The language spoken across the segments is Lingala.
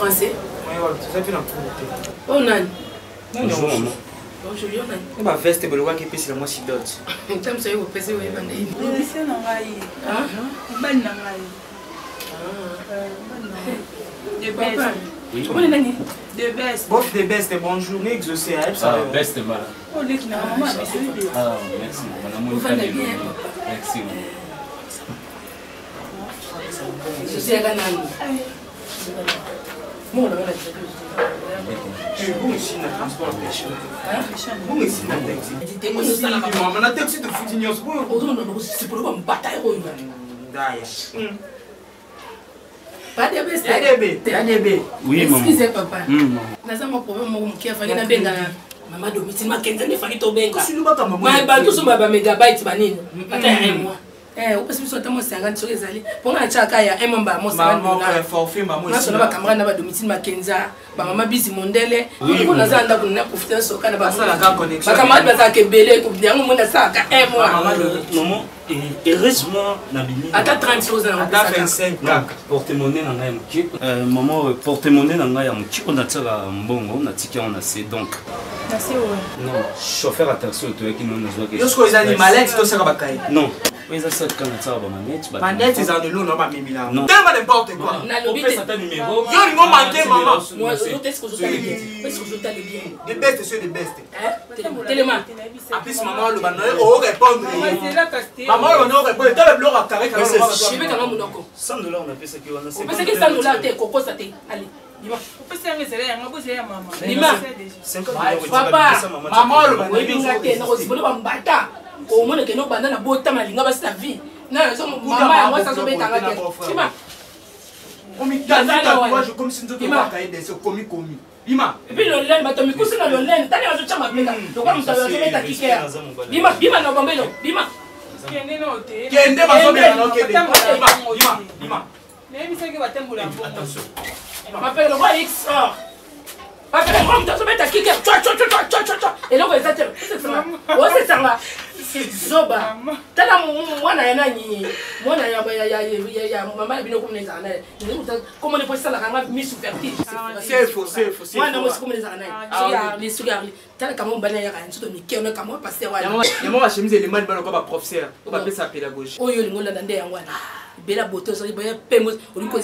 Français. Ma veste est qui pèse la moitié d'autres. J'aime ça, vous pesez, oui, bandé. Bof de best, bonjour, exaucé à best, voilà. Oh, les maman, merci, vous allez bien. Merci. Je suis à la nani. Bon, on a la bon ici, na transport pêche. Bon ici, na taxi. Na taxi de Foutignos. C'est pour le bataille. Pas de best. Oui, maman. Excusez, papa. Naza mon problème, mon qui a fallu na benga. Maman domicile, ma kenza ne fallait to benga. Ma ba tout sur ma mégabyte banine. Pata ya moi. On peut se mettre à 50 sur les allées. Pour un tchaka, il y a un membre à moi. Maman, forfait, maman. Je suis camarade à domicile Makenza. Maman busy mondele. On a un peu de profiter de ce qu'on a pas. Ma camarade va s'accabeler pour dire au monde à ça. Maman, heureusement, Nabini. Attends 30 choses. Attends 25. Porte-monnaie dans la maman, porte-monnaie dans la mouki. On a tiré un bongo, on a tiré on a assez donc. Merci. Non, chauffeur attention, tu es qui nous a dit. Lorsque les animaux, tu sais pas bataille. Non. Mais ça c'est quand tu as ba manette. Manette c'est dans le lot, non pas mimi là. Tellement n'importe quoi. On fait ça numéro. Yo ils m'ont manqué maman. Moi je t'ai ce que je t'ai bien. Est-ce que je t'ai bien? Des bestes c'est des bestes. Tellement. En plus maman le banane on répondre. Maman on va répondre. T'as le bloc à carré quand même. Je vais quand même mon $100 on a fait ça qui on a. On peut que $100 t'es coco ça t'es. Allez. Dis-moi. On peut servir c'est là, on peut servir maman. Dis-moi. 50 Papa. Maman le banane. Oui, bingaté, non, c'est pour le bambata. Au moins que nos bananes bota malinga basi la vie. Non, maman moi ça se met en tête. Dis-moi. Comme si nous devons cahier des commis. Bima. Et puis le laine, bah tu me couches dans le laine. T'as les autres chambres avec. Donc comme ça, je vais t'acquitter. Bima, Bima na bombelo. Bima. Kende no te. Kende bazobela no kende. Bima. Même si que batembola. Attention. M'appelle le roi X. Parce que comme tu vas t'acquitter. Et là on va s'attendre. C'est ça. Oh c'est ça là. Zoba. T'as là moi na nani. Moi na ya maman bino comme les années. Comment on peut ça la rendre mise sous vertige. C'est faux. Moi non c'est comme les années. Regarde. T'as là comment bana ya kan surtout Mickey on a comment passer wa. Ya moi chemise les mal bana comme professeur. On va appeler ça pédagogie. Oh yo ngola ndande ya ngwana. Bela boto so boya pemos. On ko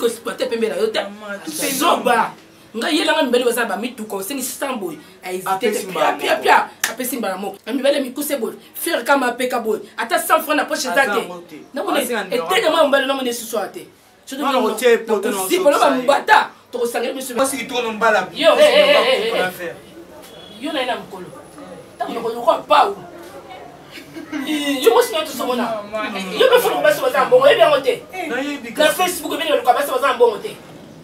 exploiter pembe la yote. Zoba. Nga yela nga mbele basa ba mituko sengi sambo ai hésité pia apesi mbala moko mbele mikuse boy faire kama peka boy ata 100 francs na poche zate na mone etenya mwa mbele na mone susoate surtout non rotier poto non si polo ba mbata to sangela misu moi si tourne mbala yo yo na ina mkolo ta mkolo ko pa u yo mo sina to somona yo be fulu ba so ba mbongo e bien ngote na Facebook be le ko ba so ba mbongo te.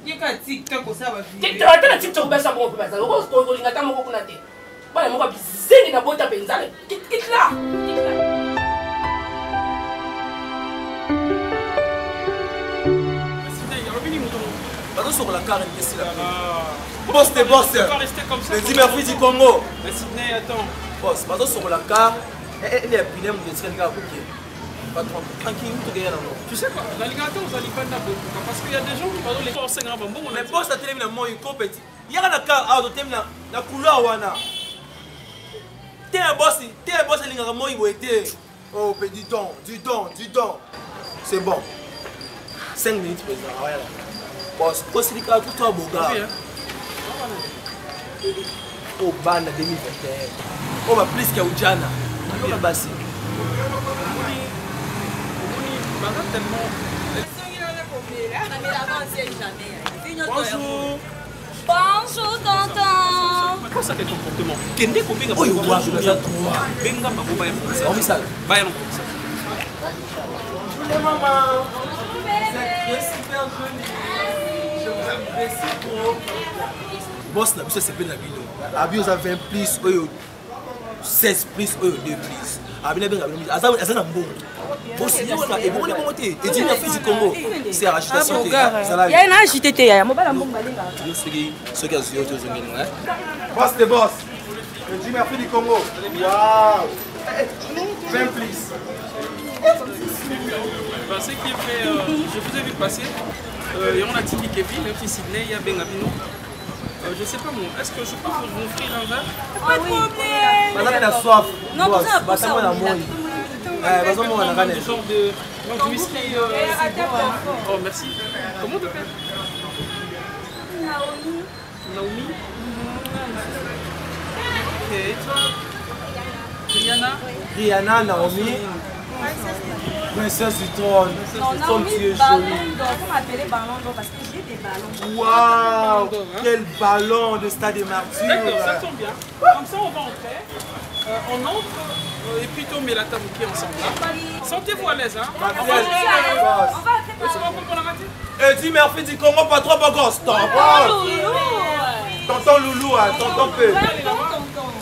TikTok ça va vite. TikTok ba sa bon pe ba sa. Ko linga ta moko kuna te. Bana moko bizengi na bota penzale. Kit là. Bateau sur la carte ici là. Boss. Le Dimerfui du Congo. Mais Sydney attends. Boss, bateau sur la carte. Elle est pilée mon de train gars OK. Tranquille, tout est là. Tu sais quoi, la Ligue 1 vous allez pas parce qu'il y a des gens qui parlent les gens en 5 ans. Mais boss, la télé, il y a un petit. Il y a un cas à la couleur wana. T'es un boss, oh, dis donc. C'est bon. 5 minutes, président. Boss, c'est le cas pour toi, beau gars. Oh, ban 2021. Oh, bah, plus qu'il y a Ujana. Oh, bah, bassi. Bonjour. Bonjour, tonton. Pourquoi ça fait comportement? Kende combien de Oh, il doit jouer à 3. Benga ma boba ya français. Oh, mais ça. Va ya non ça. Maman. Vous êtes super jolie. Je vous apprécie trop. Boss, la c'est bien la vidéo. Abi, vous avez 20 plus, 16 plus, 2 plus. Abi, vous avez un bon. Boss, il y a ça. Et vous voulez monter. Et dis-moi, fais du Congo. C'est agitation. Il y a une agité. Il y a mobile en bon balinga. Ceux qui ont joué. Boss, c'est boss. Je dis merci du Congo. Waouh. 20 plus. Ce qui est fait, je vous ai vu passer. Il y a un Tiki Kevin, même si Sydney, il y a Bengabino. Je sais pas moi, est-ce que je peux vous offrir un verre? Pas de problème. Madame, elle a soif. Non, pour ça, pour ça. Genre de whisky. Oh, merci. Comment tu t'appelles? Naomi. Ok, et toi? Rihanna, Naomi. Princesse du trône. Comme tu es jolie. Vous m'appelez ballon d'or parce que j'ai des ballons. Waouh, quel ballon de Stade des Martyrs. D'accord, ça tombe bien. Comme ça, on va entrer. On entre et puis on met la table qui est ensemble. Sentez-vous à l'aise, hein? On va attendre. C'est bon pour la rater? Et dis merci du Congo, pas trop gosse. Tonton Loulou, tonton peu.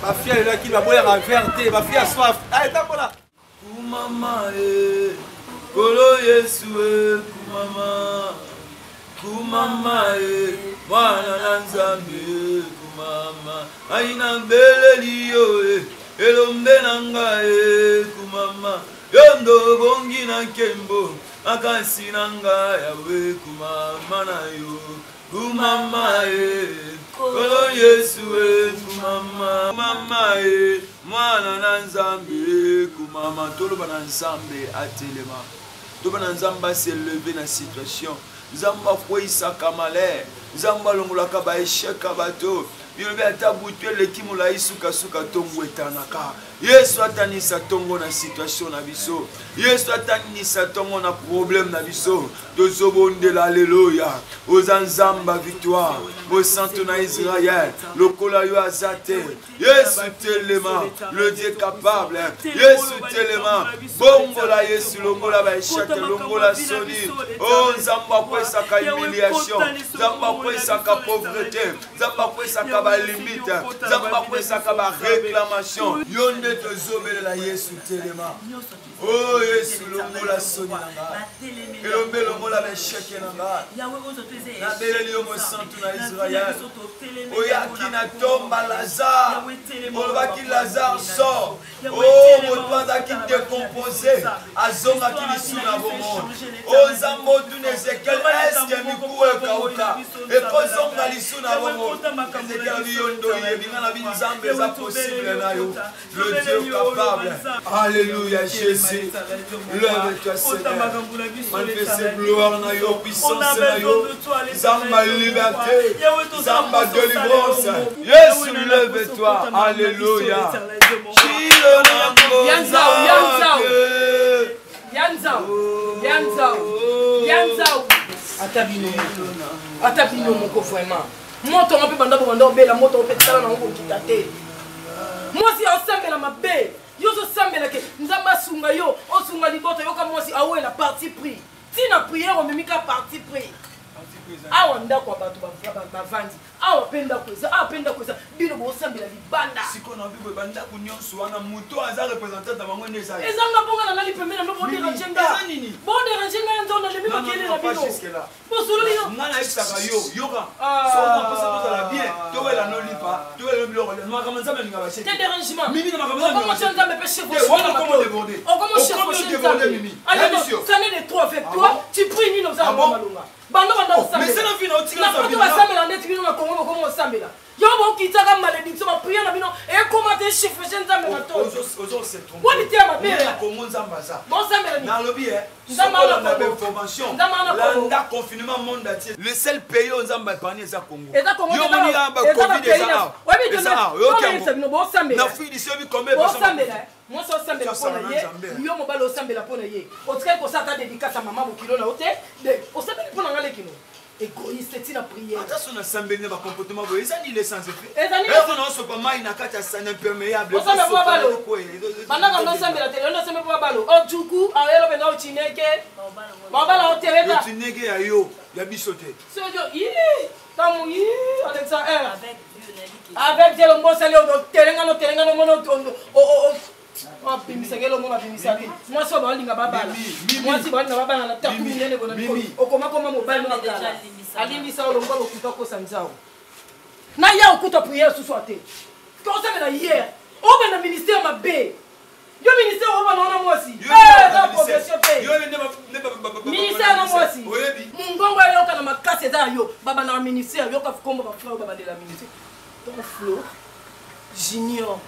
Ma fille elle est là qui va boire un verre, ma fille a soif. Allez, tape là. Kumama, Kolo Yesu, Kumama, Mwana Nanzambe, Kumama, Aina Belelio, Elombe Nanga, Kumama, Yondo Bongi na Kembo, Akasi Nanga, Yawe, Kumama na yo, Kumama, Kolo Yesu, Kumama, Mwana Nanzambe, Kumama, Toloba Nanzambe, Atelema, Toloba Nanzamba s'est levé dans la situation, Zamba Fouissa Kamale, Zamba Longolaka ba échec bateau, Bilobe Atabutu Lekimula Isuka Suka Tongo Etanaka, Yesu atanisa tongo na situation na biso, Yesu atanisa tongo na problème na biso, Tozobonde l'alléluia, Ozanzamba victoire, au santo na Israël, le Kolayo Azate, Yesu telema, le Dieu capable, Yesu telema, Bongola Yesu, Longola ba échec, Longola soni, oh Zamba Kwesaka humiliation, Zamba Kwesaka pauvreté, Zamba Kwesaka ba limite, Zamba Kwesaka ba réclamation, Yonde tozobele la Yesu telema, oh Yesu Longola soni nanga, Elombe Longola ba échec nanga, na beleli yo mo santo na Israël, oyaki na tomba Lazare, olobaki Lazare sort, oh moto azaki décomposé, azongaki lisu na bomoi, oh Nzambe otuna Ezekiel, eske miku ekauka, ekozonga lisu na bomoi, Ezekiel abi yo ndoi ebinga na binzambe eza possible na yo, le Dieu capable, alléluia Jésus, lève-toi Seigneur, manifeste gloire na yo, puissance na yo, Zamba liberté, Zamba délivrance, Yesu lève-toi, alléluia. Yanzao. Atabino moko vraiment. Moto on peut banda obela moto on peut tala na ngo kitate. Moi si osambela mabe, yo so sambela ke nzamba sunga yo, osunga liboto yo ka moi si awe la partie pris. Si na prière on memika partie pris. Awa ndako abantu bavandi awa penda kweza bino bosambela libanda sikona bibo banda kunyonso wana muto aza representant na bango ndesa ezanga bonga na lipemena ndo bonde rajenga bonde rajenga nzo na lebi makele na bino bosolo yo ngana isaka yo yoka so na posa posa la bien to wela no lipa to wela biloko Quel dérangement? Mimi, comment tu entends me pécher vos comment déborder? Comment déborder, Mimi? Ça n'est de trop avec toi. Tu pries ni nos amours, Malunga. Mais c'est la vie, on tire la vie. Yo bon qui t'a malédiction ma prière na bino et comment te chiffre je nzambe na to ozo se trompe woni te ma père na kongo nzambaza bon nzambe na lobi nzambe na information landa confinement monde entier le seul pays où nzamba épargné ça Congo yo moni ya ba covid ça yo ke na fille d'ici bi combien bon nzambe là moi so nzambe la pona ye yo mobalo nzambe la pona ye o tkai ko sa ta dédicace à maman bokilo na ote de o sa ta pona ngale kino égoïste c'est la prière attention na sambeli na comportement boye ça ni l'essence fait et on a ce pas mai na kata sana imperméable on s'en va balo bana quand on sambela télé on s'en va balo o juku ayelo bena o chineke babala o tereta o chineke ya yo ya bisote c'est yo il tamu yi Alexandre avec Dieu le mot salé o terenga no mono o moi bimisakelo mo bimisaki moi so ba linga babala moi si ba linga babala na taku minene bona o koma mobile na kala alimbisa olongo lokuta ko sanzao na ya okuta prière ce soir te ko ça na hier o ba na ministère mabe yo ministère o ba na moi si na profession te ministère na moi si mungongo yo kana makase za yo baba na ministère yo ka kombo ba frère baba de la ministère donc Flo junior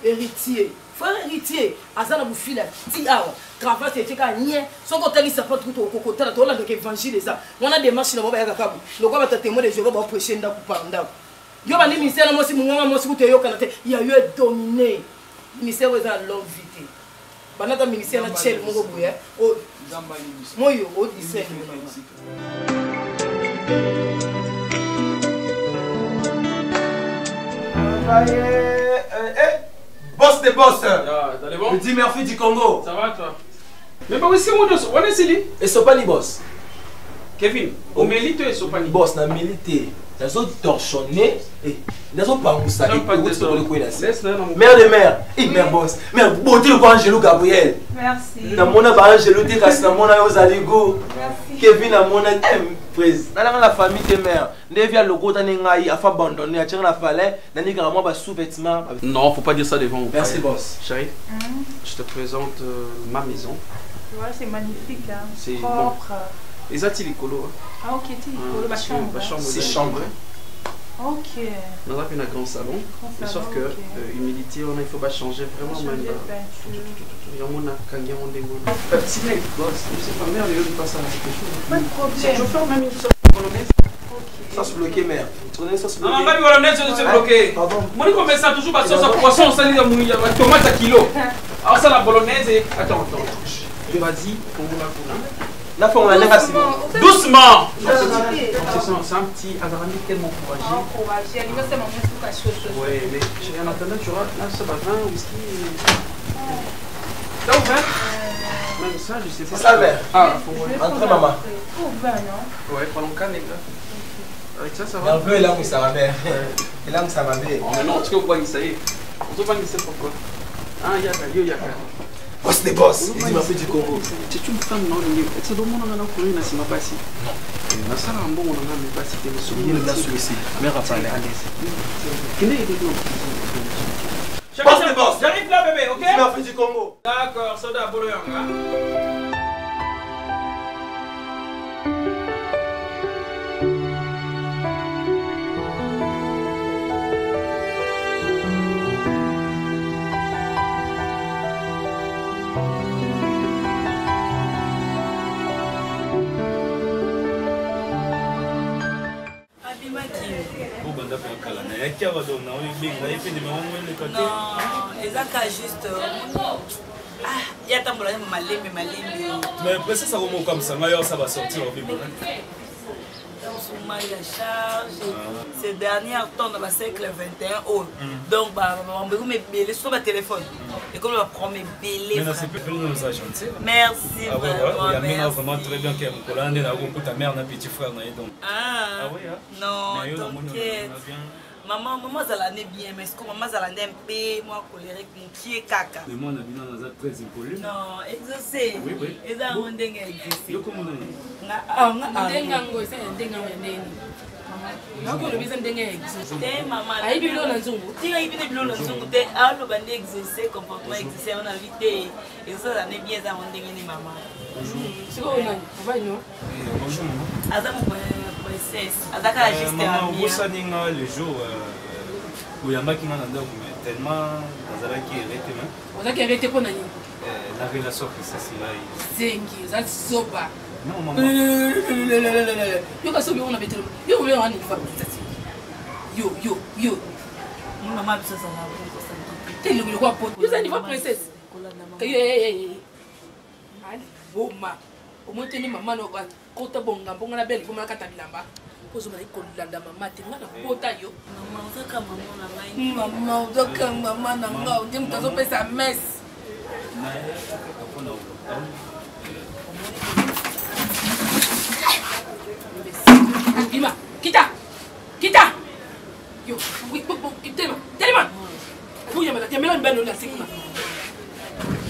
héritier frère héritier azana bufila ti awa travail c'est ka nie son ko tali support ko ko tala to la de évangile ça on a des marches na baba ya kabu lo ko ba témoin de Jéhovah ba prêcher nda ku panda yo ba ni ministère mo si munga mo si ko te yo kana te ya yo dominé ministère za longue vie banata ministère na chel mo go buya o moyo o discerne Boss des boss. T'as les bons? Le Di Murphy du Congo. Ça va toi? Mais pas aussi mon dos. On est ici. Et Sopani boss. Kevin, au milite et Sopani. Boss na milité. Ils ont torchonné et ils ont pas moussé. Mère de mère. Mère boss. Mère beauté le Angelo Gabriel. Merci. Na mona ba Angelo te kasi na mona yo zaligo. Merci. Kevin na mona prise. Dans la famille de mère. Devia logo tani ngai afa abandonné a tiré la fallait nani carrément ba sous-vêtements. Non, faut pas dire ça devant. Merci boss. Chérie, je te présente ma maison. Ouais, c'est magnifique hein. C'est propre. Et ça c'est l'écolo. Ah OK, tu l'écolo ma chambre. C'est chambre. OK. On a un grand salon. Sauf que humidité on il faut pas changer vraiment même. Il y a mon kangia on démon. Petit mec, boss, je sais pas mère il passe à quelque chose. Pas de problème. Je fais même une sauce bolognaise. Sauce bloquée mère. Tu connais sauce bloquée? Non, pas de bolognaise, c'est bloqué. Moi je commence à toujours passer sauce à poisson, ça dit la tomate à kilo. Alors ça la bolognaise et attends. Vas-y, on vous la coule. La fois on a négocié. Doucement. C'est un petit agarami tellement courageux. Courageux, il va se manger tout à chose. Ouais, mais en attendant, tu auras là ce matin whisky. T'as ouvert? Même ça, je sais pas. C'est ça, mère. Ah, faut voir. Entrez, maman. Ouvert, non? Ouais, pendant qu'un les gars. Avec ça, ça Il y a va. un peu là où ça va, mère. Et là où ça va, mère. Mais non, tu peux pas ça y est. On va pas laisser pourquoi. Ah, il y a Boss des boss. Il dit ma fille du Congo. C'est une femme, non? C'est le monde on a connu, c'est ma passie. Non. Mais ça, on a même pas cité le souvenir. Il est là sous ici. Mère a parlé. Quel est le Boss des boss. J'arrive là, bébé, ok? Il dit ma fille du Congo. D'accord, ça doit bouler, hein? Non, les cas juste. Il y a tant de malembe. Mais après ça va comme ça, ça va sortir au biberon. On la charge. Ces derniers temps dans le siècle 21, donc on me bélé sur ma téléphone. Et comme on va prendre mes bélés. Mais c'est plus nous ça gentil. Merci vraiment. Il y a vraiment très bien qu'elle me collande là où ta mère n'a petit frère donc. Ah oui. Non, t'inquiète. Maman ça l'année bien, mais est-ce que maman ça l'année un peu moi colérique, qui est caca. Mais moi on a bien dans très impoli. Non, exaucé. Oui. Et ça on dingue exaucé. Yo comment on ah ndenga ngo c'est ndenga wenene. Nako le bizan ndenge exaucé. Te maman. Ayi bibilo na nzungu. Tinga ibine bibilo na nzungu te. Alo bande exaucé comportement exaucé on a vite. Et ça ça n'est bien ça on ndenge ni maman. Siko nani? Vai no. Bonjour maman. Azamu princesse. Azaka la geste à maman bosaninga le jour uyambaki nga na ndako mais tellement nazalaki arrêté même. Ozaki arrêté pour nani? La relation que ça c'est là. Zengi, za soba. Non maman. Yo ka sobi on a betelo. Yo on a ni fa tati. Yo. Maman ça ça va. Tell you quoi pot. Yo za ni fa princesse. Ali boma. Au moins teni maman no ka kota bonga bonga na belle comme la kata bilamba. Pozo mali ko landa mama te ngana kota yo. Maman zaka maman na ngai. Maman zaka mama na nga ndi mtazo pesa mess. Ima, kita. Yo, kita. Tellement. Puya mala, ya mela mbano la sikuna.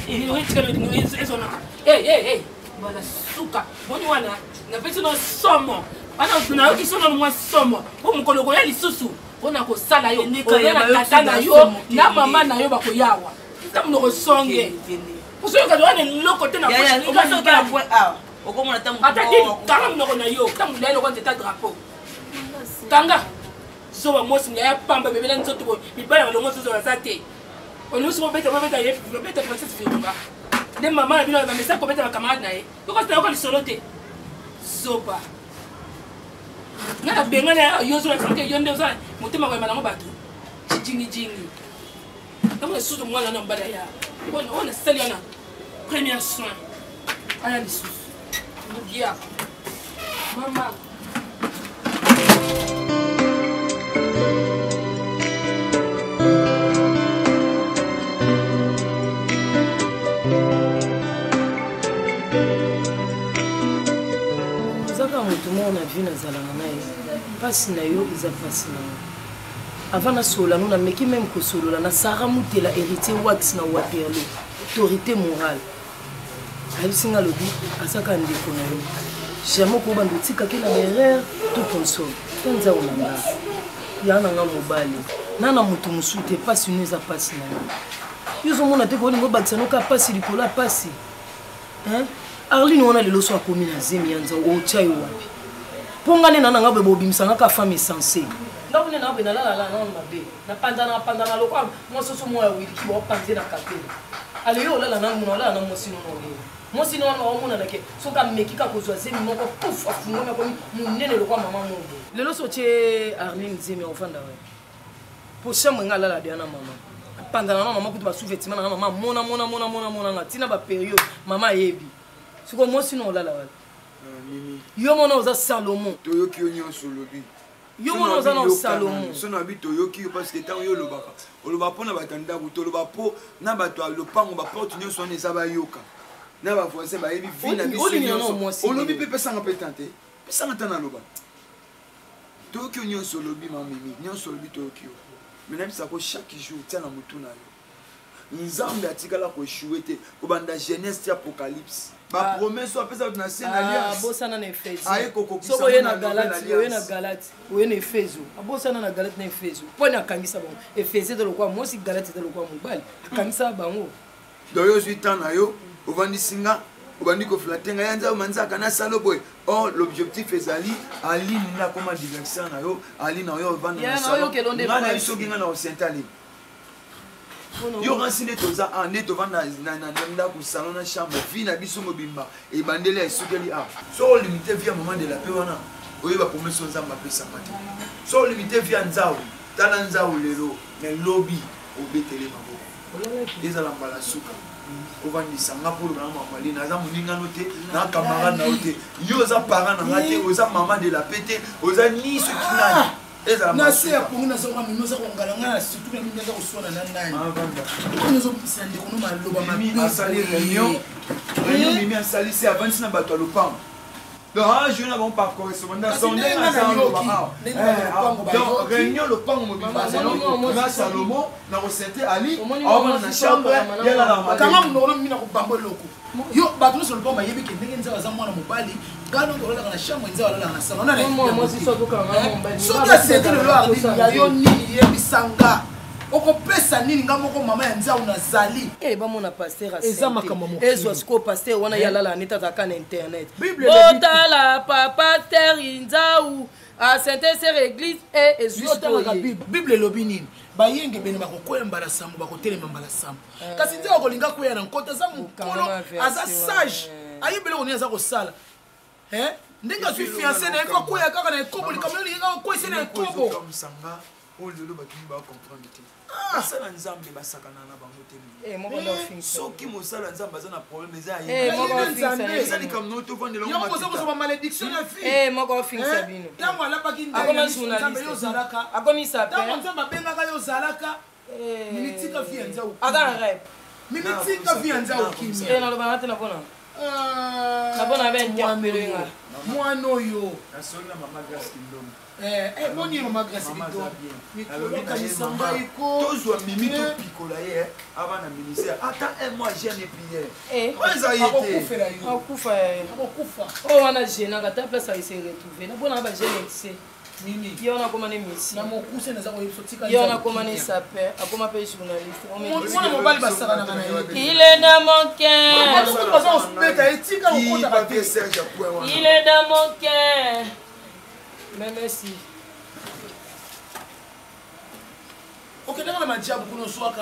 Ni wewe tikalo ni eso na. Hey. Bala suka. Boni wana. Na pesa no somo. Bana tuna ukiso no mwa somo. Bo mukolo ko ya lisusu. Bona ko sala yo. Ona tata na yo, na mama na yo bakoyawa. Tamu no songe. Usoyo kadwane loko tena ya ni kaso ka point A okomona tamu ataki kanga mnoko na yo tamu lelo kwa teta drapeau kanga so mosi ya pamba bebela nzoto bo bibala balongo so za te onusu mo beta ye beta princesse firunga de mama na bino ba message ko beta ba camarade na ye ko ko ko lisolo te soba na benga na yo so na sanke yo nde so mutima kwa malango batu jingi tamu sudu mwana na mbada ya on sali ana premier soin aya lisusu ndugia mama zaka moto mo na vie nazalanga na ye pasi na yo eza pasi na yo avant na solola nous na meki même ko solola na Sarah Mutela héritier wax na Waterloo autorité morale ayisinga lobi asaka ndeko na yo jamais ko bando tika ke na erreur tout console tenza onanga yana nga mobali nana mutu musute pasi nous a pasi na yo zo mona te ko ngo bakisano ka pasi likola pasi Arline wana lelo so akomi na zemi yanza o chayo wapi pongane nana nga bebo bimsanga ka femme sensée ndabone na bena la na mabe na pandana lokwa mososo mo ya wiki bo panze na kapela ale yo la na muna la na mosino no mona nake so ka mekika ko zwa zemi moko puf afunga na ko munene lokwa mama mo lelo so che Arline zemi ofanda we po chamwe ngala la diana mama pandana na mama kutu ba sous-vêtement na mama mona ngatina ba période mama yebi siko mosino la wala yo mona oza Salomon toyoki yo nyonso lobi yo mona oza na Salomon so na bi toyoki yo parce que tant yo lobaka oloba pona batanda ko toloba po na bato lopango ba porte nyonso na eza ba yoka na ba voisin ba yebi vina biso nyonso olobi pe pesanga petante pesanga tana loba toyoki yo nyonso lobi mamimi nyonso lobi toyoki yo mais na ko chaque jour tia na mutu na yo nzambe atikala ko échouer te ko banda Genèse ti Apocalypse ba promesse so apesa na scène alliance abosana na Efeso aye koko so oye na Galate oye na Efeso abosana na Galate na Efeso poni akangisa bango Efeso de lokwa mosi Galate de lokwa mobali akangisa bango doyo zuitan na yo ovandi singa obandi ko flatenga yanza manzaka na salo boy or l'objectif ezali ali na koma direction na yo ali na yo ovandi na salo na iso ginga na ocentali yo rancine toza ane tovanda na ku salon na chambre vie na biso mobimba e bandele esukeli a so limité via moment de la paix wana oyeba promesse nzamba pesa mate so limité via nzao tala nzao lelo na lobby obetele mabo ezala mbala suka ovandisa nga pour na mamali na za muninga note na camarade na ote yo za parent na ngate oza maman de la paix oza ni ce kinani na se ya pongi na soka minoza kongala nga surtout na minza ko sona na nani on zo pisande kono maloba mami asali réunion mimi asali c'est avant sina bato lopam donc je na bon par correspondance sondé na donc réunion lopam mobimba na Salomon na recette ali on na chambre yala na kama mnono mina ko bambo loko yo bato no so lopam yebi ke ndenge nza za mwana mobali Gano olala na chambre nza olala na salon. On a moi si soto kanga mombali. Soki asete lelo ya yo nini yebisanga. Okopesa nini nga moko mama ya nzau nazali. Bamona pasteur a eza makambo moko. Ezwa siko pasteur wana yalala neta taka na internet. Bible Botala papa pasteur nzau a Sainte-Sœur église et ezwa Bible lobi nini. Bayenge bene bakokwemba la sambo bakotelema mbala sambo. Kasi nzau okolinga kuya na nkota za mukolo aza sage. Ayebele oni aza kosala. Ndinga suis fiancé na eko kuya kaka na ekobo likamelo linga ko ese na ekobo. Kamsanga o lelo bakini ba comprendre te. Sala nzambe basakana na bango te. Moko na fin. Soki mosala nzambe aza na problème eza moko fin. Eza likamelo to vendre longo. Yo koza koza malédiction na vie. Moko fin sabino. Tango alapaki ndenge. Akoma journaliste yo zalaka. Akomi sape. Tango nzambe bengaka yo zalaka. Minitika vie nzau. Aga rep. Minitika vie nzau kimi. Na lo banate na bona. Na bona ben interpeller. Mwana yo. Nasona mama Grace Kindomo. Moni mama Grace Kindomo. Mikolo kamisanga iko. Tozwa mimi to pikola ye avant na ministère. Attends un mois jeune prière. Oza yete. Akufa. Oh wana jeune ngata place a se retrouver. Na bona ba jeune exe. Nini? Yo na koma ne messi. Na mokuse na za ko yipsotika. Yo na koma ne saper, akoma pe journaliste. Mwana mobali basaka na kana yo. Il est dans mon cœur. Il est dans mon cœur. Mais merci. Ok, dans la matière, beaucoup de soie.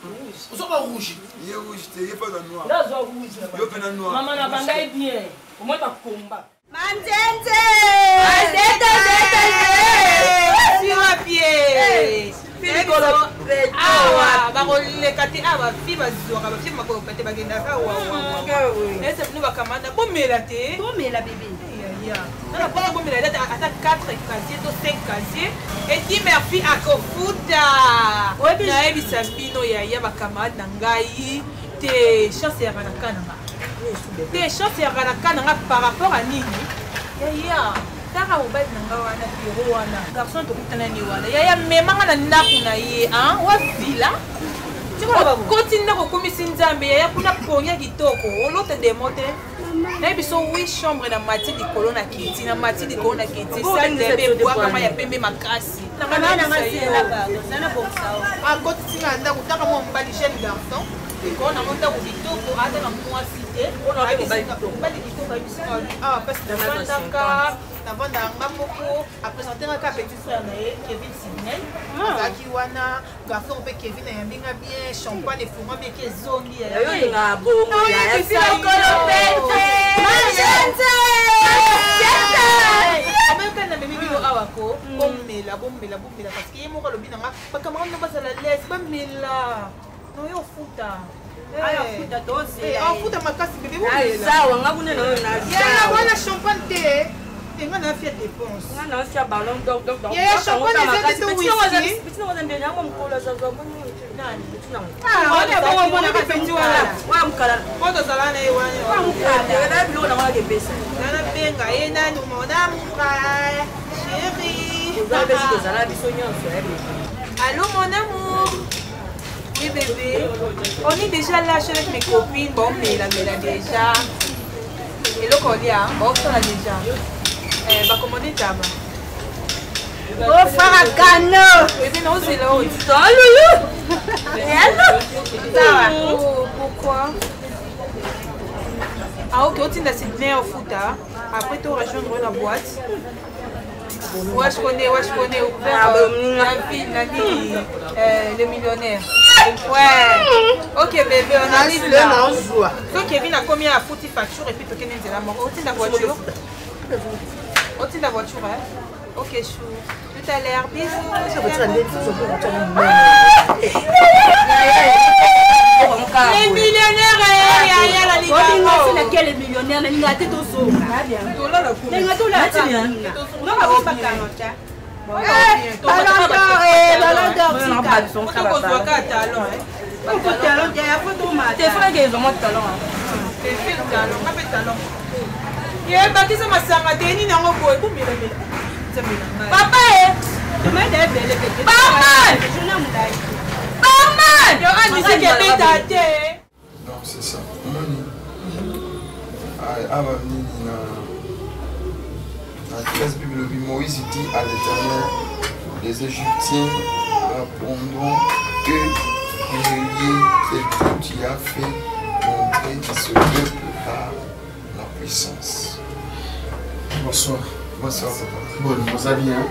Vous êtes rouge. Il est rouge, il n'est pas dans le noir. Là, je rouge. Il est dans le noir. Maman n'a pas bien. Au moins, tu as combat. Manzente! Sur pied! Awa, bakoleka te awa fi bazwaka bafi makoloka te bagendaka ese bino bakamanda bomela te bomela bebe nana mpona bomela te ata 4 casier to 5 casier eti merci akofuta nayebisa bino yaya bakamade na ngai te chance yaka na kananga te chance yaka na kananga par rapport a nini yaya taka mobali na nga wana biro wana garçon tokutana ni wana yaya memanga na ndako na ye wavila koti ndako okomisi nzambe yaya kuna ponya kitoko olota demo te nayebi so 8 chambre na mati likolo na kiti na mati likolo na kiti sadebe bwakama ya pembe makasi akotisinga ndako taka mwa mobali jeune garçon ekolo nango ndako kitoko ata na mwasi te mobali kitoko ayebisinga mpasi nafandaka navanda nga moko apresentengaka petit frère na ye Kevin Sidney azalaki wana garçon mpe Kevin ayambinga bien champagne efungwami eke ezongi ameka na memi bino awako bomela parce que ye moko alobi nanga bacamarade no bazala lese bamela noyo ofuta afuta makasi bebe wana champagne te nga na fia dépense nga na fia ballon donc champagne eza te whisky otozala na ye wana benga ye nani mon amour chéri allô mon amour oui bébé on est déjà là chez mes copines bon mela déjà eloko olia baokosala déjà bakomone taba ofara kano bébé non c'est là aussi pourquoi ok otinda Sydney au futa après tu rejoindre la boîte je connais la ville Nani le millionnaire ouais ok bébé on arrive là donc Kevin a combien à foutre facture et puis tu connais la mort otinda voiture au-dessus de la voiture, hein? Ok, chou. Tout à l'heure, bisous. Les millionnaires, c'est laquelle les millionnaires? Les millionnaires, bakisa masanga te nini yango boye bomelamela papa yo andisaki ebeta te non c'est ça moni aba nini na 13 Bible, Moïse dit à l'Éternel, les Égyptiens répondront que tu as fait montrer ce peuple par la puissance. Bonsoir. Bonsoir, papa. Bon, vous allez bien?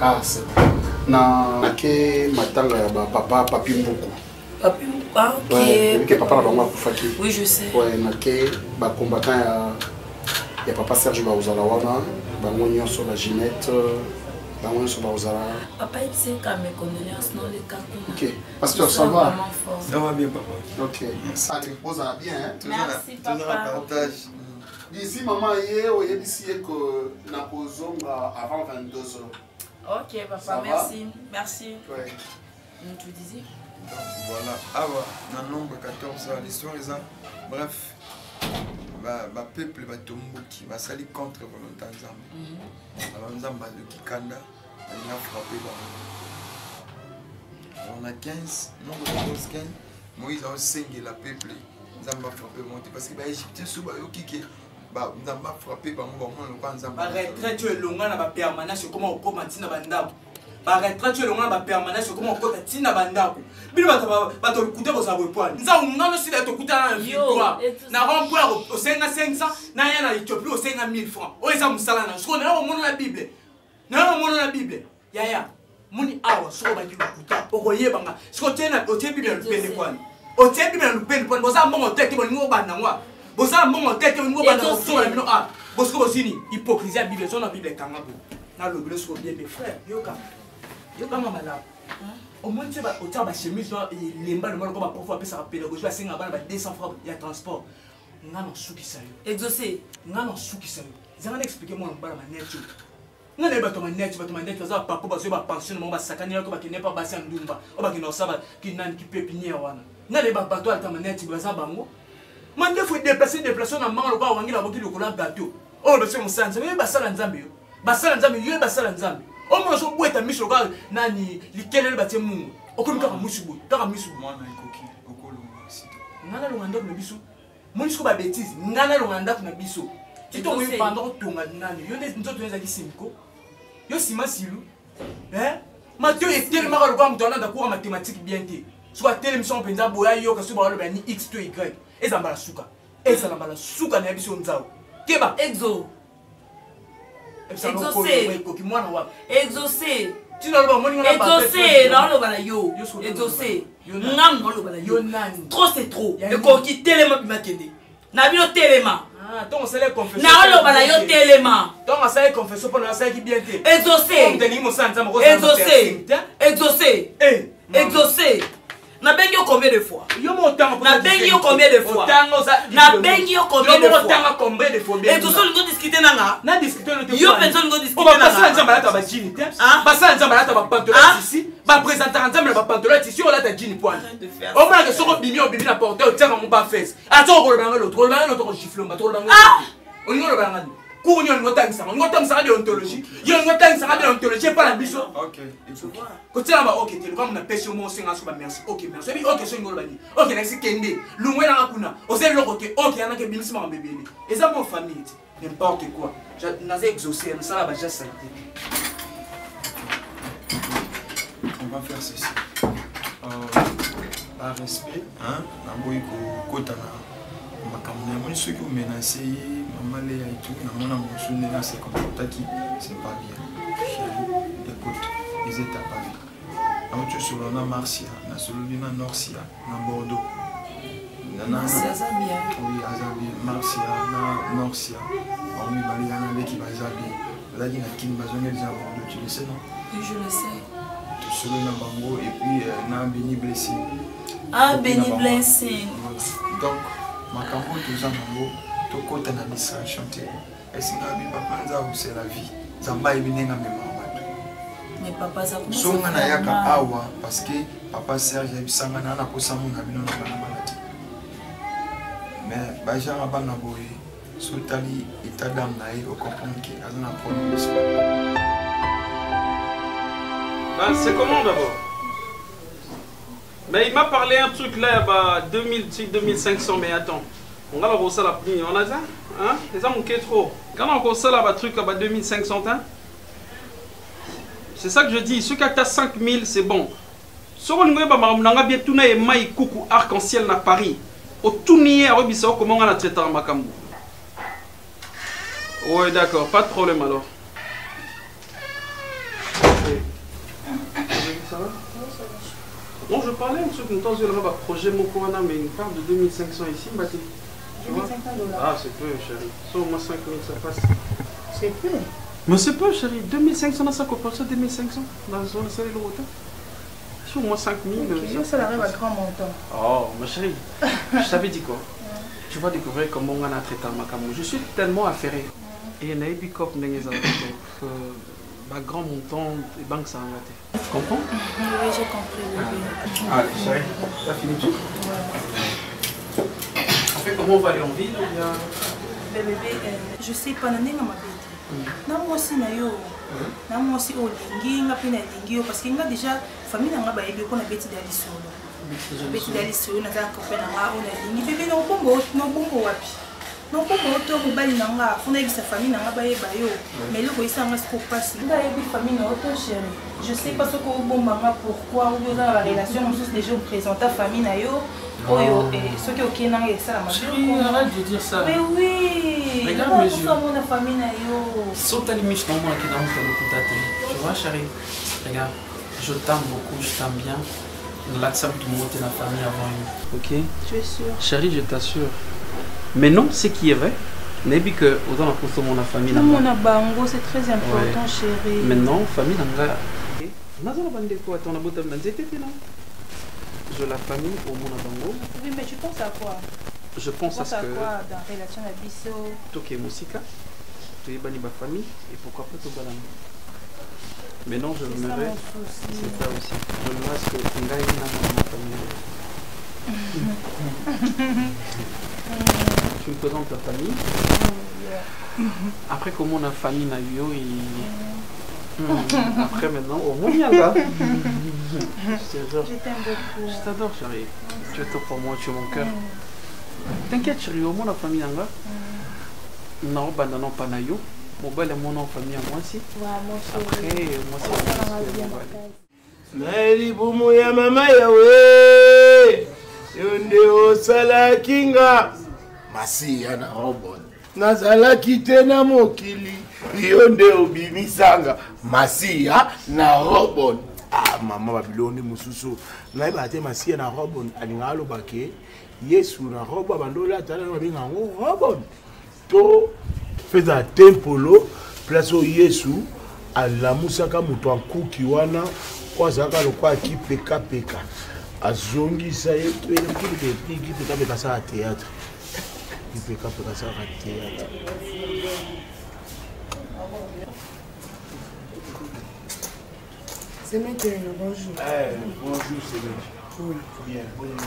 Ah, c'est bon. Nake matanga ya papa Papi Mbuku. Papi Mbuku, ah, ok. Ouais, que papa là-bas Koufaki. Oui, je sais. Ouais, nake combattant ya papa Serge Bauzalawana, bango nyonso ba Ginette, bango nyonso Bauzala. Papa, il sait qu'à mes condoléances, non, les cas. Ok. Pasteur, ça va? Ça va bien, papa. Ok. Ça te repose bien, hein? Merci, papa. Toujours un partage. D'ici, maman, hier, on a dit que nous avons avant 22 h. Ok, papa, merci. Merci. Ouais. Tu disais? Donc, voilà. Ah, ouais. Dans le nombre 14, l'histoire est ça. Bref. Le peuple va tomber qui va salir contre volonté Nzambe. Alors, Nzambe de Kikanda, il a frappé. On a 15, nombre 14, 15. Moïse a 5 et la peuple. Nzambe a frappé monter parce que les Égyptiens sont qui Nzambe a frappé par mon Nzambe. Retraite tu es longa na ba permanence comment on commence na bandako. Ba retraite tu es longa na ba permanence comment on commence na bandako. Bino ba to kuta ko sa bopoane. Nza ngano si la to kuta na victoire. Na remplir au 500 na ya na Ethiopie au 5000 francs. O eza musala na so na mo na Bible. Na mo na Bible. Ya. Muni awa so ba ki kuta. O koyeba nga. So tena o tie Bible le pele kwani. O tie Bible le pele kwani. Boza mo tete bo ngo bana ngwa. Boza mo tete bo ngo bana so na bino a. Bosko bosini hypocrisie à Bible so na Bible kanga bo. Na lo bino so bien mes frères. Yoka mama la. Au moins tu vas au tard ba chemise no lemba le moko ba parfois pesa ka pédagogie ba singa bana ba 200 francs ya transport. Ngana suki sayo. Exaucé. Ngana suki sayo. Zanga expliquer moi mbala manetu. Ngana ba to manetu za papa ba zo ba pension mo ba sakani ko ba ki ne pas basi ndumba. O ba ki no saba ki nan ki pépinière wana. Ngana ba bato alta manetu ba za bango. Mande faut déplacer na manga ko wangi la boki le kola gâteau. Oh le c'est mon sanza mais ba sala nzambe yo. Ba sala nzambe yo ba sala nzambe. O mo so boeta miso ka nani likelele ba tie mungu. Okomika ka musubu, ka musubu. Mwana ikoki okolo sita. Ngana lo nganda na biso. Monisiko ba bêtise, ngana lo nganda na biso. Tito mo panda ko tonga nani. Yo ne nzoto eza ki simko. Yo sima silu. Mathieu est tellement le comme dans la cour en mathématiques bien dit. Soit tellement son penza boya yo ka so ba lo ba ni x to y. Eza mbala suka. Eza mbala suka na biso nzao. Keba exo. Exaucé. Tu n'as pas mon exaucé, non, le bala yo. Exaucé. Ngam non le bala yo. Trop c'est trop. Le coquille téléma bimakende. Na bino téléma. Ah, donc c'est les confessions. Na le bala yo téléma. Donc ça les confessions pour na ça qui bien té. Exaucé. Exaucé. Exaucé. Exaucé. Na bengi yo combien de fois? Na bengi yo combien de fois? Na bengi yo combien de fois? Et tout ça nous discuter nanga. Na discuter nous. Yo personne nous discuter nanga. Ba ça nzamba la ta ba jini te. Ba ça nzamba la ta ba pantalon ici. Ba présenter nzamba la ba pantalon ici on la ta jini poil. Au moins que soko bimi na porter au tient mon ba fesse. Attends ko le banga l'autre gifle ba to le banga. On y le banga. Kounyo ngotangisa de ontologie. Yo ngotangisa de ontologie pas la biso. OK. Côté là OK, tu comme na pêche au moins singa so ba merci. OK, merci. OK, so ngolo bani. OK, nexi kende. Lungwe na kuna. Ose lo OK, OK, yana ke bimisima ba bébé. Et ça mon famille, n'importe quoi. Naza exaucé, ça là ba déjà ça. On va faire ceci. Par respect, hein, na boy ko kota na makamna moi ceux qui ont menacé maman Léa et tout na mona mosune na c'est comme ça qui c'est pas bien. Écoute, ils étaient pas bien. Alors tu sur na Marcia, na Solina Norcia, na Bordeaux. Marcia Zambia. Oui, Azambia, Marcia, na Norcia. On lui va aller avec qui va Zambia. Là il y a qui va zoner à Bordeaux, tu le sais non? Oui, je le sais. Tu sur na Bango et puis na Béni Blessing. Ah, Béni Blessing. Donc makambo toza nango tokota na distraction te esinga bi papa nza c'est la vie zamba ebinenga mema bato mais papa ça commence songa na yaka awa parce que papa Serge ebisanga na na kosamu na bino na bana balati mais bajara bana boye sotali état d'âme na ye au comprendre que azana problème. C'est comment d'abord? Mais il m'a parlé un truc là, bah 2000, 2500, mais attends. On va la rosser la prix, on a ça? Hein? C'est ça mon trop. Quand on conseille là, truc à 2500, hein? C'est ça que je dis. Ceux qui ont 5000, c'est bon. Si on a bien tout arc-en-ciel à Paris, au tout nier à Robissau, comment on a traité en Makambo? Oui, d'accord, pas de problème alors. Ça va? Non, je parlais un truc, nous avons un projet Mokoana, mais une part de 2500 ici, Bati. 2500 $. Ah, c'est peu, chérie. Ça, au moins 5000, ça passe. C'est peu. Mais c'est peu, chérie. 2500, ça compare ça 2500 dans le salon de l'hôtel. C'est au moins 5000. Okay, ça arrive à grand montant. Oh, ma chérie, je t'avais dit quoi? Tu vas découvrir comment on a traité un Makamou. Je suis tellement affairé. Et il y a un bicop grand montant et banque ça a raté. Tu comprends? Oui, j'ai compris. Ah, chérie, t'as fini tout? Ouais. En fait, comment on va aller en ville ou bien... Bébé, je sais pas, nani nga mabete. Na moi aussi na yo. Na moi aussi olingi nga pena lingi parce que nga déjà famille nga ba yebi ko na beti dali solo. Beti dali solo na za ko pena nga ona lingi bébé no bombo wapi. Non pour auto mobile nanga, on a vu sa famille nanga ba yo. Mais le ko isa nga ko passe. Nga yebi famille na auto chérie. Je sais pas ce que bon maman pourquoi ou dans la relation on se déjà présenter famille na yo. Oh yo et ce que OK na ça la chérie, arrête de dire ça. Mais oui. Regarde mes yeux. Comment la famille na yo. Saute à limite dans moi qui dans le tu vois chérie. Regarde, je t'aime beaucoup, je t'aime bien. L'accepte de monter la famille avant nous. OK? Tu es sûr? Chérie, je t'assure. Mais non, ce qui est vrai, n'est pas que autant la construction de la famille. Mon bango, c'est très important, chérie. Maintenant, famille nanga. Je la famille au mon bango. Oui, mais tu penses à quoi? Je pense à ce que. Quoi dans la relation à Bisso? Toké Moussika, tu es banni ma famille et pourquoi pas tout balan. Maintenant, je me mets. C'est ça aussi. Je me reste que Nga est dans ma famille. Tu me présentes ta famille. Après, comment on a famille na yo et après maintenant, au moins là. Je t'aime beaucoup. Je t'adore, chérie. Tu es top pour moi, tu es mon cœur. T'inquiète, chérie, au moins la famille là. Non, abandonnons pas na yo. Mon bel et mon famille à moi aussi. Après, moi c'est. Naeli bumu ya mama yawe. Yonde osala kinga masiya na robot nazalaki te na mokili yonde obimisanga masiya na robot. Ah mama babiloni mususu naiba te masiya na robot alinga alobake Yesu na robot bandola tala na binga ngo robot to feza tempolo place o Yesu alamusaka mutu ankuki wana kwa zaka lokwa kipeka peka azongisa kipeka ça à théâtre kipeka peka ça à théâtre. C'est maintenant, bonjour. Bonjour c'est oui. Bien, bonjour.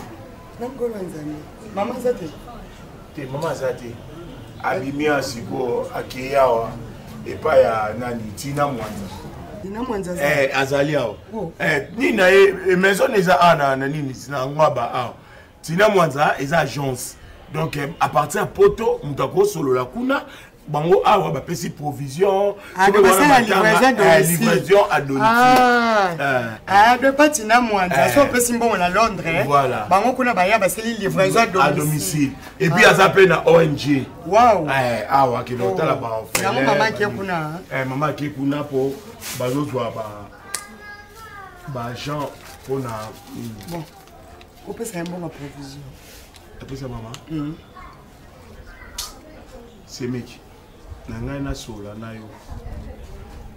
Maman Zate. Maman Zate. Abimia siko akeyawa epa ya nani Tina Mwanza. Azali awo. Nina maison eza ana nini na ngwaba awo. Tina Mwanza eza agence. Donc à partir de poto mutako solo la kuna bango awa ba pesi provision, livraison à domicile. De pas Tina Mwanza, so pesi mbongo na Londres. Voilà. Bango kuna ba ya ba seli livraison à domicile. Et puis azape na ONG. Wow. Awa ki lota la ba fait. Maman ki kuna. Maman ki kuna po bazozwa ba gens pour na bon. On peut ça un bon provision. Après ça maman. C'est mec. Nanga na sola na yo.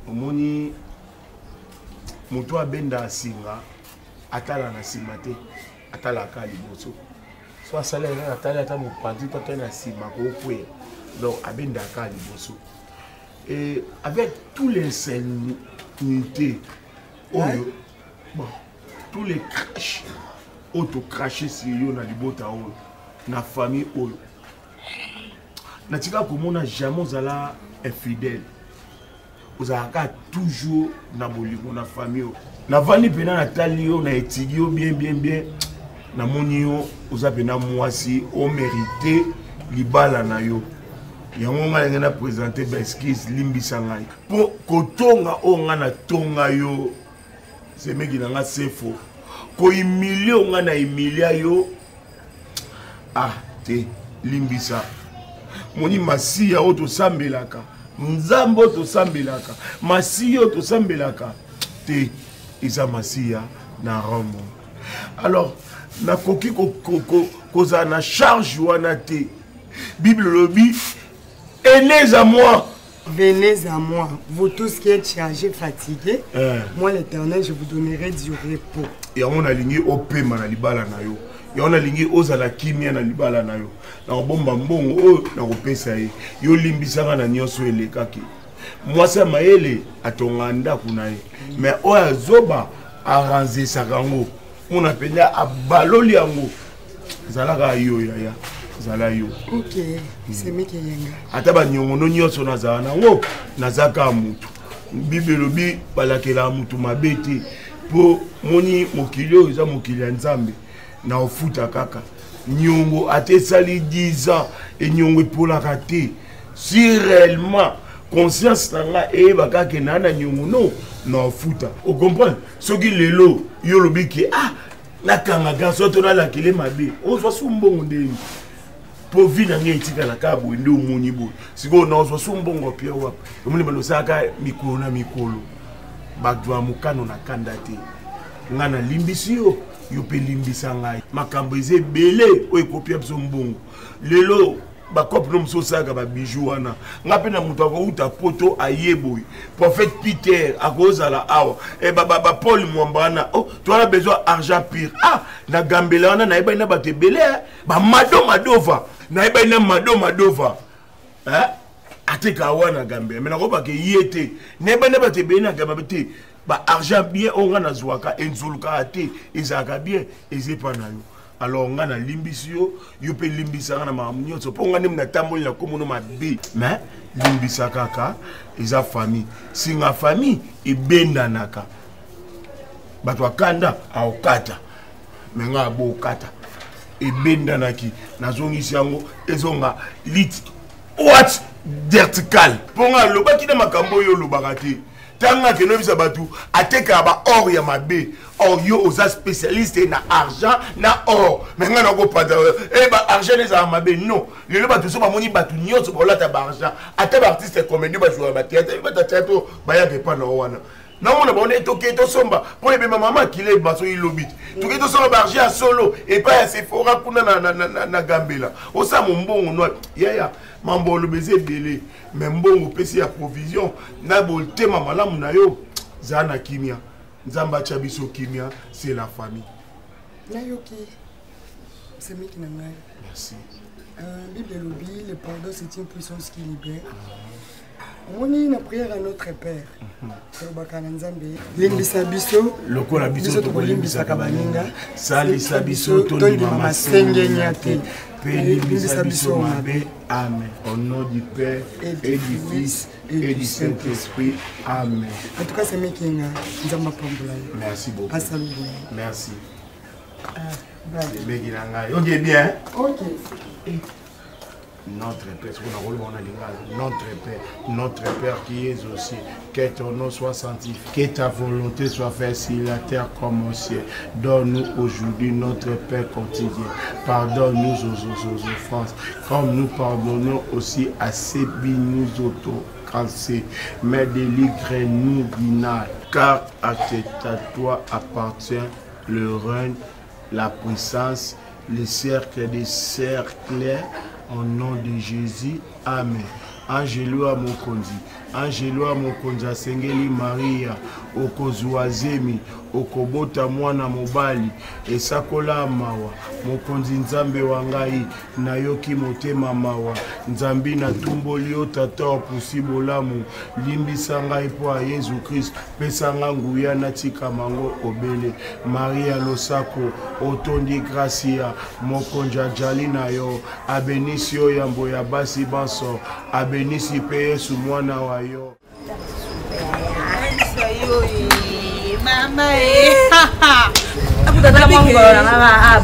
Omoni mutu abenda singa atala na simate atala ka liboso. Soit salaire atala ta mo pandi ta na sima ko kwe. Donc abenda ka liboso. Et avec tous les unités bon tous les crash auto cracher sur yo na libota o na famille o natika komona jamais ozala infidèle ozalaka toujours na bolingo na famille o na vandi pena na tali yo na etigi yo bien na moni yo oza pena mwasi o mérité libala na yo yango ngai ngana présenter ba esquisse limbisa ngai po kotonga o ngana tonga yo c'est meki na nga c'est faux ko humilier o ngana humilier yo ah te limbisa moni masiya o to sambelaka nzambo to sambelaka masiya o to sambelaka te isa masiya na Rome alors na koki koza na charge wana te Bible lobi venez à moi. Venez à moi, vous tous qui êtes chargés, fatigués. Moi, l'Éternel, je vous donnerai du repos. Et on a ligné au paiement na libala na yo. Et on a ligné aux ala kimia na libala na yo. Na bomba mbongo na opesa ye. Yo limbisanga na nyoso elekaki. Moi ça maele atonganda kunaye. Mais o azoba arranger sakango. On appelle a baloli yango. Zalaka yo yaya. Zala yo. Ok, c'est meki yenga. Ataba nyongo nyonso na zala nango nazaka mutu. Bible lobi balakela mutu mabete po moni mokilio eza mokili ya Nzambe na ofuta kaka. Nyongo atesali 10 ans et nyongo epolaka te. Si réellement conscience nanga e bakake nana nyongo no na ofuta. O comprendre? Soki lelo yo lobi ki ah nakanga gaso to na lakele mabe. O so sumbongo ndeni. Po vina ngetika la kabo ndo muni bo siko na zo sumbongo pia wapo omuli balosaka mikolo na mikolo badwa mukano na kandate ngana limbisio yo pe limbisa ngai makambo eze bele o ekopia biso mbongo lelo bakope no mso saka ba bijou wana ngape na mutu akouta poto ayeboy prophète Peter akozala awa e baba Paul Mwambana oh tu as besoin argent pire ah na gambela wana na eba ina bate bele ba madova na eba ina madova ateka wana gambela mais na ko ba ke yete na eba ina bate bele na gambela te ba argent bien onga na zwaka enzuluka ate ezaka bien ezepa na yo. Alors on a limbisio, you peux limbisa na mamnyo, so ponga ni mnatamoli na komono mabe, mais limbisa kaka eza famille. Si nga famille e benda naka. Batwa kanda aokata. Menga abo okata. E benda naki nazongisi yango ezonga lit what vertical. Ponga loba kina makambo yo lobaka te. Tanga que nous abatu ateka ba or ya mabe or yo oza spécialiste na argent na or mais ngana ko pada e ba argent les mabe non le ba tout so ba moni batu nyonso ba lata ba argent ata ba artiste comédie ba jouer ba théâtre ba théâtre ba ya ke pa na wana na mona ba on est toké to somba pour les maman qui les baso ilobit toké to somba ba argent solo et pas c'est fora kuna na gambela o sa mon bon no ya mambo le baiser belé mais mbongo pesi ya provision na bolte mama la munayo zana kimia nzamba chabiso kimia c'est la famille na yoki c'est mec na ngai merci Bible lobi le pardon c'est une puissance qui libère on est une prière à notre père bakana nzambe limbisa biso lokola biso to limbisa kabaninga salisa biso to mama sengenya te. Amen. Au nom du Père et du Fils et du Saint-Esprit. Amen. En tout cas, c'est moi qui merci beaucoup. Merci. Ok, bien. Ok. Notre Père qui es aux cieux, que ton nom soit sanctifié, que ta volonté soit faite sur la terre comme au ciel. Donne-nous aujourd'hui notre pain quotidien. Pardonne-nous nos offenses, comme nous pardonnons aussi à ceux qui nous autocassés. Mais délivre-nous du mal, car à toi appartient le règne, la puissance, le cercle des cercles. Au nom de Jésus, Amen. Angelo à mon kondi. Angelo à mon kondi. Sengeli Maria. Okozuazemi. Okobota mwana mobali. Esakola mawa. Mokonzi nzambe wangai. Nayoki motema mawa. Nzambi na tumboli o tata opusibolamu. Limbisa ngai po a Yesu Christ. Pesa nguya na tika mango obele. Maria losako. Otondi gracia. Mokonja jali na yo. Abenisio yambo ya basi banso. Abenisi pe Yesu mwana wa yo. Mama Tata mangora mama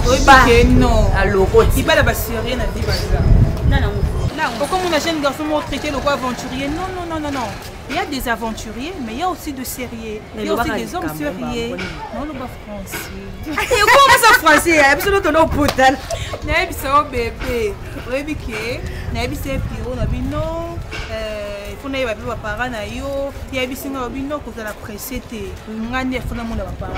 non aloko ti bala basiri na di baza na Pourquoi mon jeune garçon m'a traité le quoi aventurier? Non, non, non, non, non. Il y a des aventuriers, mais il y a aussi de sérieux. Il y a aussi des hommes sérieux. Non, le bas français. Comment ça français? Absolument putain. Naïbi ça bébé. Naïbi qui? Naïbi c'est piro. Naïbi non. Il faut naïbi pas parler na yo. Naïbi c'est naïbi non que la presse te. Ngani il faut na mon parler.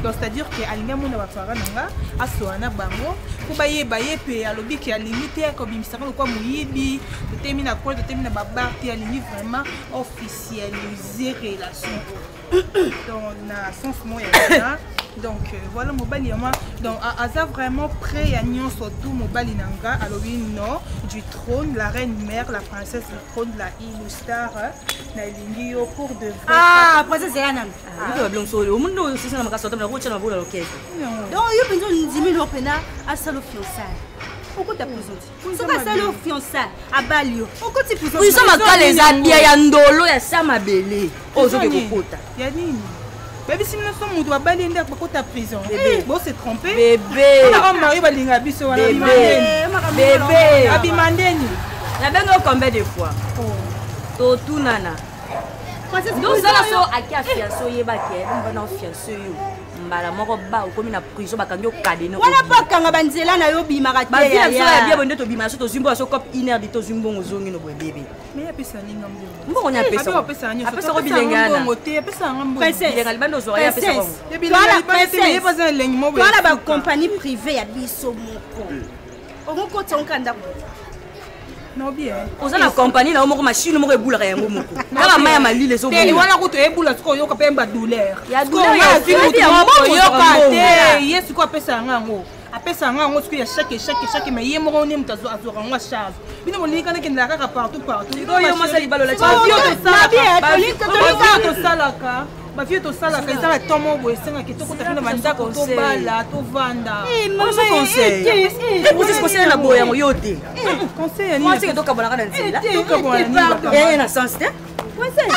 Donc c'est-à-dire que alinga mon parler nga asoana bango. Pour bailler pe alobi qui a limité comme il s'arrête quoi muyibi. De terminer à quoi de terminer babar te aligné vraiment officialiser relation. Donc na sens moyen. Donc voilà mobile yama donc aza vraiment prêt à nion surtout mobile nanga alobi non du trône la reine mère la princesse du trône la illustar na lingi yo pour de vrai. Ah princesse yana ah donc so o mundo sisi na makasota na rocha na bola lokeke donc yo penzo ndimi lo pena asalo fiançailles. Pourquoi t'as posé? Ça va ça le fiançailles à Balio. Pourquoi tu poses? Oui, ça m'a calé ça bien ya ndolo ya sama belé. Ozo ke kokota. Ya nini? Bébé, si nous sommes au bébé, on ta prison. Bébé, bon c'est trompé. Bébé, on arrive à l'ingabiso. Bébé, abimandeni. La bengo combien de fois? Oh, tout nana. Donc ça là so aki a fiancé yeba ke, on va fiancé yo. Mbala moko ba ko mina prison bakanyo kadeno. Wana pa kanga banzela na yo bimaka te. Ba bien ça bien bonde to bimaka so to zimbo so cop iner de to zimbo ngozongi no bébé. Mais ya pesa ninga mbo. Mbo nya pesa. Apesa ko bilengana. Apesa ngambo. Bilenga libando zo ya pesa ko. Voilà princesse. Pesa lengi mo. Voilà ba compagnie privée ya biso moko. Onko tsonkanda ko. Non bien. Oza na compagnie na moko machine moko ebula yango moko. Kala maya malile zo. Te wana ko to ebula siko yo ka pemba douleur. Ya douleur ya fimu yo ka te. Yesu ko apesa ngango. Apesa ngango siko ya chaque mais ye moko ne mutazo azora ngwa charge. Bino monika ne kenda kaka partout. Yo masa libalo la cha. Na bien, to salaka. Ma fille to sala ka sala tomo bo esenga kitoko ta fina mandako to bala to vanda. On se conseille. Vous se conseille na boya mo yote. Conseil ni. Moi c'est que toka bona kana nzela. Toka bona ni. Na sens te. Conseil.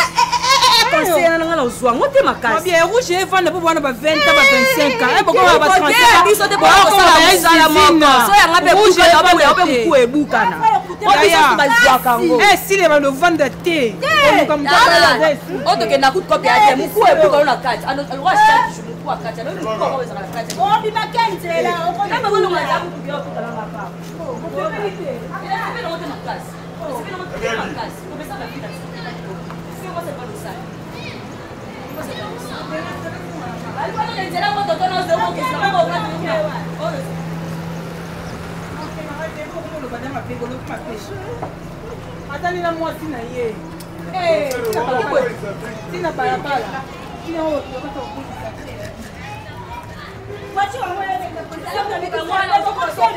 Conseil na ngala uzwa ngote makasi. Ma bien rouge e vanda po bona ba 20 ba 25 ans. E boko ba 35 ans. Biso te bona ko sala moko. So ya ngabe buka ba mku ebuka na. Eh si les va vendre thé. Comme on te kena coup de copie à mku ebuka na kati. Ano alwa shati je mku akati. Ano mku ko za kati. Oh bi makenze la. On ko ba bona ngaza ku bia ku kala ngapa. Oh vérité. Il a fait l'autre makasi. C'est fait l'autre makasi. On peut ça la vie là. C'est quoi c'est pas le ça. C'est pas le ça. Alwa na nzela mo toto na zo ko kisa mo ka tunya. Attendez la moitié na ye. Eh, tina barabara. Tina o to ka ko Wachi wa mwana ndio kwa sababu mwana kwa sababu